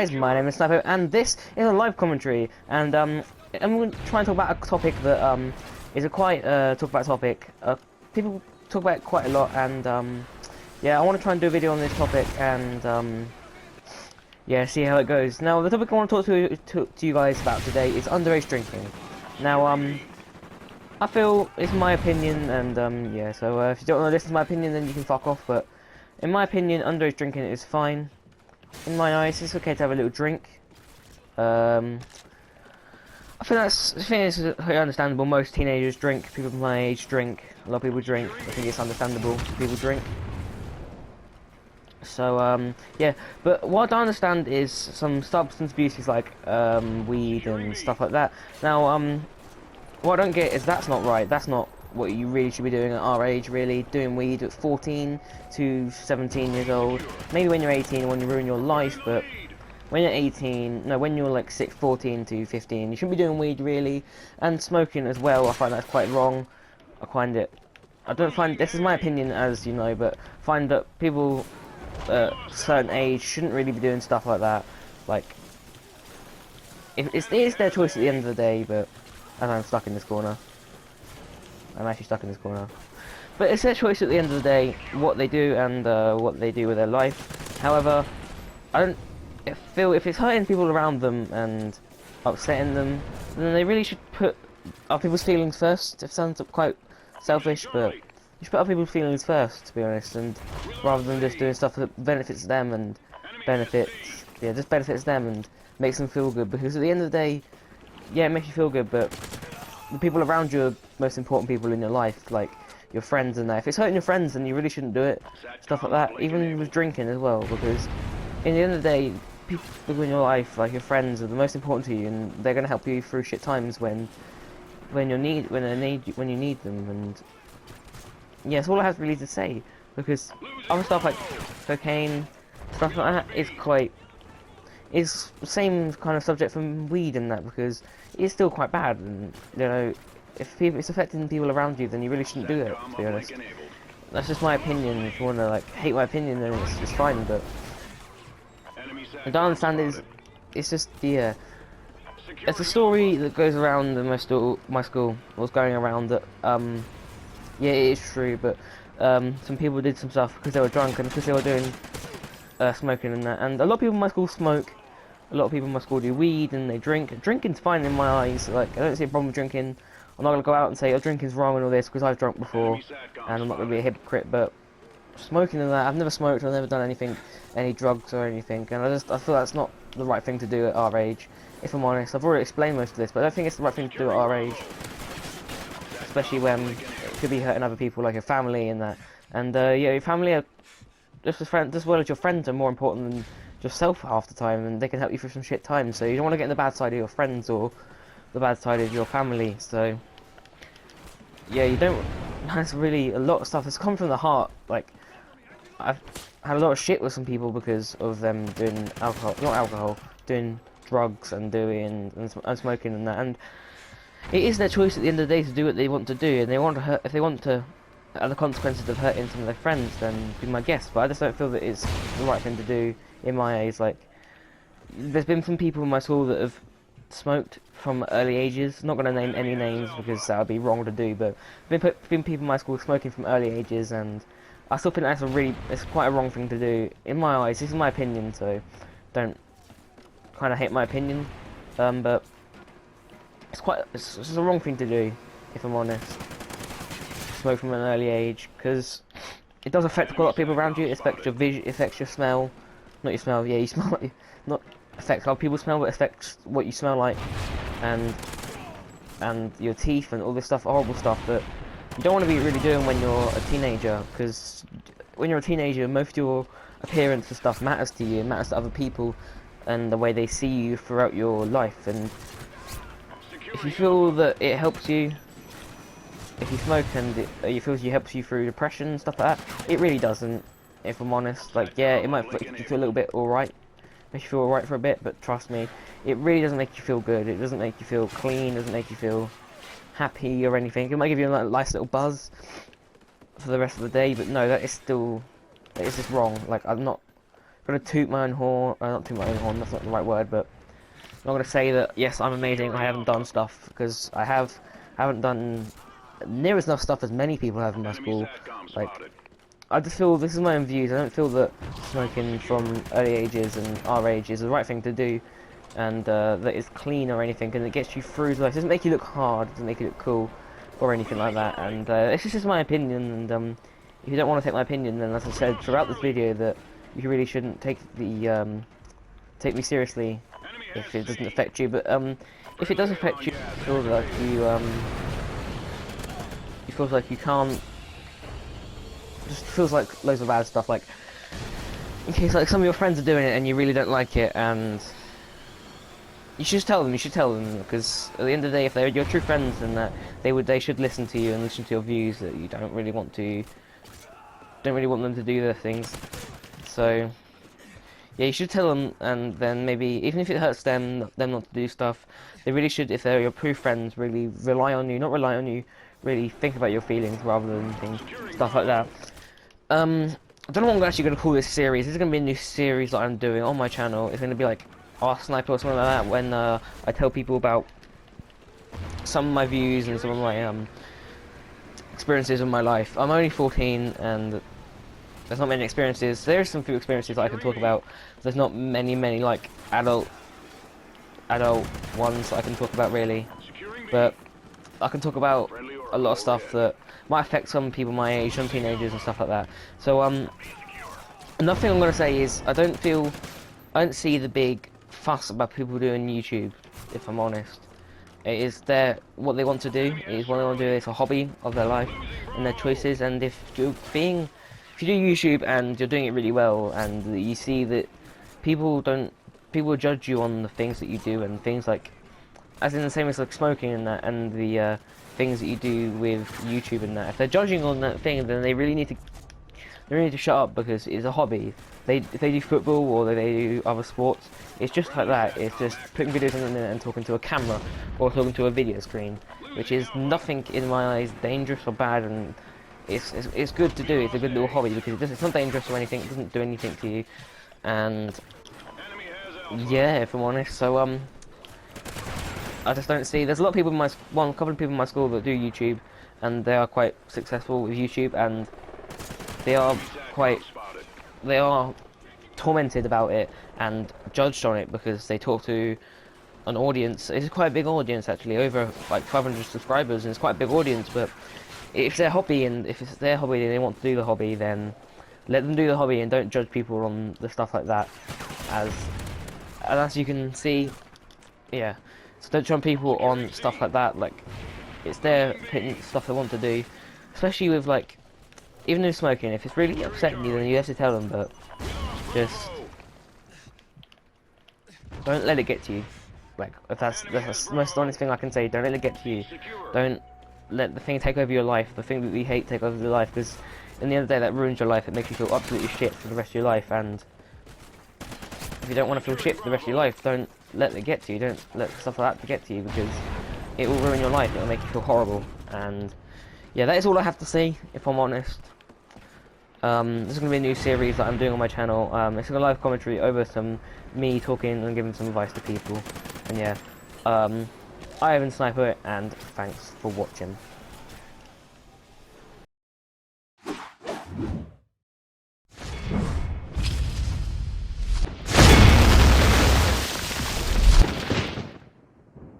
guys, my name is Snipo, and this is a live commentary, and I'm going to try and talk about a topic that is a quite talk about topic. People talk about it quite a lot, and yeah, I want to try and do a video on this topic, and yeah, see how it goes. Now, the topic I want to talk to you guys about today is underage drinking. Now, I feel it's my opinion, and yeah, so if you don't want to listen to my opinion, then you can fuck off. But in my opinion, underage drinking is fine. In my eyes, it's okay to have a little drink. I think it's understandable. Most teenagers drink. People my age drink. A lot of people drink. I think it's understandable. People drink. So yeah. But what I understand is some substance abuses like weed and stuff like that. Now what I don't get is that's not right. That's not what you really should be doing at our age, really. Doing weed at 14 to 17 years old. Maybe when you're 18 when you ruin your life, but when you're 18, no, when you're like 14 to 15, you shouldn't be doing weed, really. And smoking as well, I find that's quite wrong. I don't find, this is my opinion, as you know, but find that people at a certain age shouldn't really be doing stuff like that. Like, it's their choice at the end of the day, but as I'm stuck in this corner. I'm actually stuck in this corner. But it's their choice at the end of the day, what they do and what they do with their life. However, I feel if it's hurting people around them and upsetting them, then they really should put other people's feelings first. It sounds quite selfish, but you should put other people's feelings first, to be honest, and rather than just doing stuff that benefits them and just benefits them and makes them feel good. Because at the end of the day, yeah, it makes you feel good, but the people around you are the most important people in your life, like your friends and that. If it's hurting your friends, then you really shouldn't do it. Stuff like that, even with drinking as well, because in the end of the day, people in your life, like your friends, are the most important to you, and they're gonna help you through shit times when you need them. And yeah, that's all I have really to say, because other stuff like cocaine, stuff like that is the same kind of subject from weed and that, because it's still quite bad, and you know, if it's affecting people around you, then you really shouldn't do it, to be honest. That's just my opinion. If you want to like hate my opinion, then it's fine, but I don't understand it's just, yeah, it's a story that goes around in my school was going around that yeah, it is true, but some people did some stuff because they were drunk and because they were doing smoking and that, and a lot of people in my school smoke. A lot of people in my school do weed and they drink. Drinking's fine in my eyes. Like, I don't see a problem with drinking. I'm not gonna go out and say, oh, drinking's wrong and all this, because I've drunk before, and I'm not gonna be a hypocrite. But smoking and that, I've never smoked. I've never done any drugs or anything, and I feel that's not the right thing to do at our age. If I'm honest, I've already explained most of this, but I don't think it's the right thing to do at our age, especially when it could be hurting other people, like your family and that. And yeah, your family are just as well as your friends are more important than yourself half the time, and they can help you through some shit times. So you don't want to get in the bad side of your friends or the bad side of your family. So yeah, you don't. That's really a lot of stuff that's come from the heart. Like, I've had a lot of shit with some people because of them doing doing drugs and smoking and that. And it is their choice at the end of the day to do what they want to do, and they want to hurt. If they want to have the consequences of hurting some of their friends, then be my guest. But I just don't feel that it's the right thing to do in my age. Like, there's been some people in my school that have smoked from early ages. Not going to name any names because that would be wrong to do, but been people in my school smoking from early ages, and I still think it's quite a wrong thing to do in my eyes. This is my opinion, so don't kind of hate my opinion, but it's just a wrong thing to do, if I'm honest. Smoke from an early age, because it does affect a lot of people around you. It affects your vision, affects your smell. Not your smell, yeah, you smell like, not affects how people smell, but affects what you smell like, and your teeth and all this stuff, horrible stuff that you don't want to be really doing when you're a teenager, because when you're a teenager, most of your appearance and stuff matters to you, it matters to other people, and the way they see you throughout your life. And if you feel that it helps you, if you smoke and it helps you through depression and stuff like that, it really doesn't, if I'm honest. Like, yeah, it might make you feel a little bit alright, make you feel alright for a bit, but trust me, it really doesn't make you feel good. It doesn't make you feel clean, it doesn't make you feel happy or anything. It might give you a nice little buzz for the rest of the day, but no, it's just wrong. Like, I'm not gonna toot my own horn, not toot my own horn, that's not the right word, but I'm not gonna say that yes, I'm amazing. I haven't done stuff because haven't done near as enough stuff as many people have in my school. Like, I just feel this is my own views. I don't feel that smoking from early ages and our age is the right thing to do, and that it's clean or anything, and it gets you through life. It doesn't make you look hard. It doesn't make you look cool or anything like that. And it's just my opinion. And if you don't want to take my opinion, then as I said throughout this video, that you really shouldn't take take me seriously if it doesn't affect you. But if it does affect you, you feel like you feel like you can't. Just feels like loads of bad stuff. Like, in case like some of your friends are doing it and you really don't like it, and you should just tell them. You should tell them, because at the end of the day, if they're your true friends, then they should listen to you and listen to your views. That you don't really want them to do their things. So yeah, you should tell them, and then maybe even if it hurts them not to do stuff, they really should. If they're your true friends, really rely on you, not rely on you. Really think about your feelings rather than stuff like that. I don't know what I'm actually going to call this series. This is going to be a new series that I'm doing on my channel. It's going to be like Snipo or something like that, when I tell people about some of my views and some of my experiences in my life. I'm only 14 and there's not many experiences. There's some few experiences that I can talk about. There's not many like adult ones that I can talk about really, but I can talk about a lot of stuff that might affect some people my age, some teenagers and stuff like that. So another thing I'm going to say is I don't see the big fuss about people doing YouTube, if I'm honest. It is what they want to do. It is what they want to do. It's a hobby of their life and their choices. And if you do YouTube and you're doing it really well, and you see that people judge you on the things that you do, and things like, as in the same as like smoking and that, and the things that you do with YouTube and that. If they're judging on that thing, then they really need to shut up, because it's a hobby. If they do football or they do other sports, it's just like that. It's just putting videos on the internet and talking to a camera or talking to a video screen, which is nothing in my eyes dangerous or bad, and it's good to do. It's a good little hobby because it's not dangerous or anything. It doesn't do anything to you, and yeah, if I'm honest. So I just don't see. There's a lot of people a couple of people in my school that do YouTube, and they are quite successful with YouTube, and they are tormented about it and judged on it because they talk to an audience. It's quite a big audience actually, over like 500 subscribers, and it's quite a big audience. But if their hobby and if it's their hobby and they want to do the hobby, then let them do the hobby and don't judge people on the stuff like that. As you can see, yeah. So don't judge people on stuff like that. Like, it's their stuff they want to do, especially with like, even with smoking. If it's really upsetting you, then you have to tell them. But just don't let it get to you. Like, if that's the most honest thing I can say. Don't let it get to you. Don't let the thing take over your life. The thing that you hate take over your life, because in the end of the day, that ruins your life. It makes you feel absolutely shit for the rest of your life. And if you don't want to feel shit for the rest of your life, don't let it get to you. Don't let stuff like that get to you, because it will ruin your life. It will make you feel horrible. And yeah, that is all I have to say, if I'm honest. This is going to be a new series that I'm doing on my channel. It's a live commentary over me talking and giving some advice to people. And yeah, I have been Snipo, and thanks for watching.